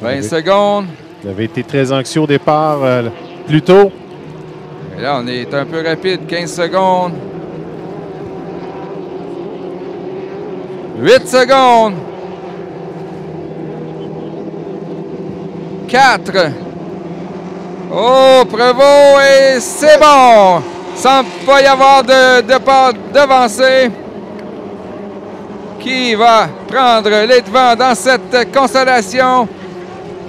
20 secondes. Il avait été très anxieux au départ plus tôt. Et là, on est un peu rapide. 15 secondes. 8 secondes. 4. Oh, Prévost, et c'est bon. Semble pas y avoir de part devancé. Qui va prendre les devants dans cette constellation?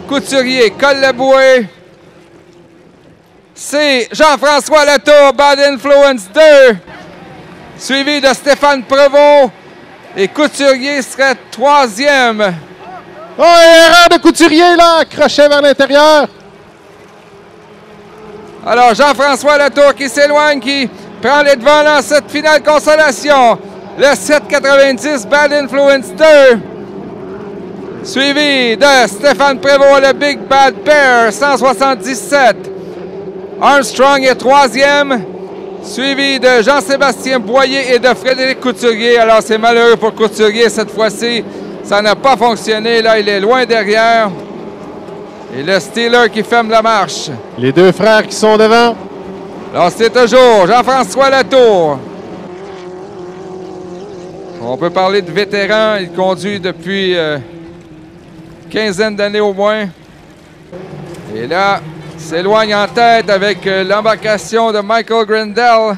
Couturier colle le bouée. C'est Jean-François Latour, Bad Influence 2, suivi de Stéphane Prévost. Et Couturier serait troisième. Oh, erreur de Couturier, là! Crochet vers l'intérieur. Alors, Jean-François Latour qui s'éloigne, qui prend les devants dans cette finale consolation. Le 7,90 Bad Influence 2. Suivi de Stéphane Prévost, le Big Bad Bear, 177. Armstrong est troisième. Suivi de Jean-Sébastien Boyer et de Frédéric Couturier. Alors, c'est malheureux pour Couturier cette fois-ci. Ça n'a pas fonctionné. Là, il est loin derrière. Et le Steeler qui ferme la marche. Les deux frères qui sont devant. Alors, c'est toujours Jean-François Latour. On peut parler de vétéran. Il conduit depuis quinzaine d'années au moins. Et là, il s'éloigne en tête avec l'embarcation de Michael Grindel.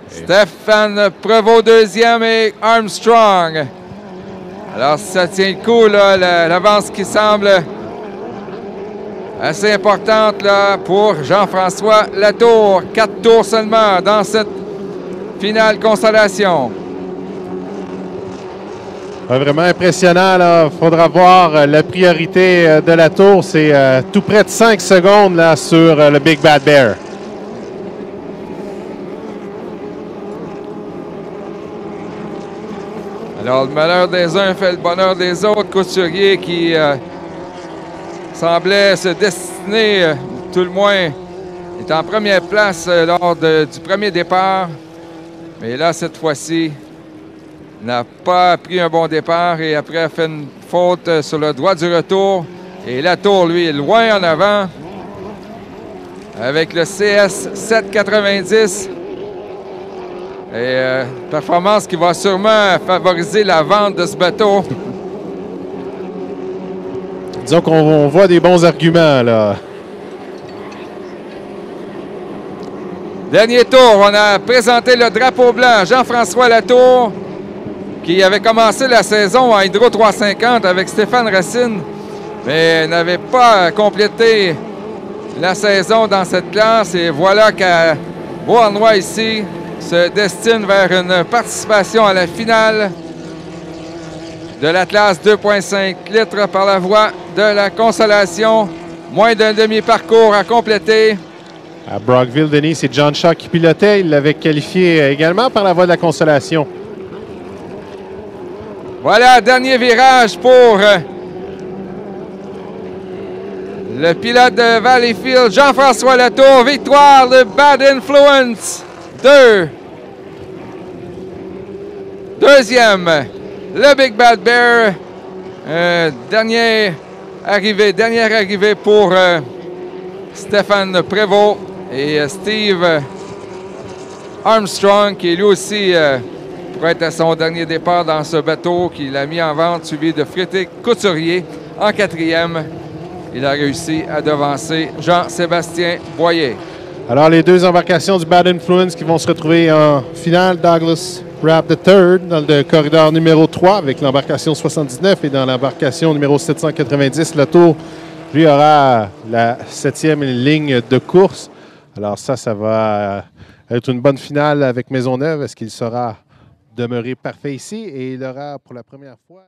Stéphane Prévost deuxième et Armstrong. Alors, ça tient le coup, l'avance qui semble assez importante là, pour Jean-François Latour. 4 tours seulement dans cette finale consolation. Vraiment impressionnant. Il faudra voir la priorité de Latour. C'est tout près de 5 secondes là, sur le Big Bad Bear. Alors, le malheur des uns fait le bonheur des autres. Couturier qui semblait se destiner, tout le moins, est en première place lors du premier départ. Mais là, cette fois-ci, n'a pas pris un bon départ et après a fait une faute sur le droit du retour. Et Latour, lui, est loin en avant avec le CS 790. Et performance qui va sûrement favoriser la vente de ce bateau. Disons qu'on voit des bons arguments, là. Dernier tour, on a présenté le drapeau blanc. Jean-François Latour, qui avait commencé la saison en Hydro 350 avec Stéphane Racine, mais n'avait pas complété la saison dans cette classe. Et voilà qu'à Beauharnois ici, se destine vers une participation à la finale de l'Atlas 2,5 litres par la voie de la consolation. Moins d'un demi-parcours à compléter. À Brockville, Denis, c'est John Shaw qui pilotait. Il l'avait qualifié également par la voie de la consolation. Voilà, dernier virage pour le pilote de Valleyfield, Jean-François Latour. Victoire de Bad Influence 2. Deuxième, le Big Bad Bear. Dernière arrivée pour Stéphane Prévost et Steve Armstrong, qui lui aussi pourrait être à son dernier départ dans ce bateau qu'il a mis en vente, suivi de Frédéric Couturier en quatrième. Il a réussi à devancer Jean-Sébastien Boyer. Alors, les deux embarcations du Bad Influence qui vont se retrouver en finale. Douglas Rapp III dans le corridor numéro 3 avec l'embarcation 79 et dans l'embarcation numéro 790, Latour, lui, aura la 7e ligne de course. Alors ça va être une bonne finale avec Maisonneuve. Est-ce qu'il sera demeuré parfait ici? Et il aura pour la première fois...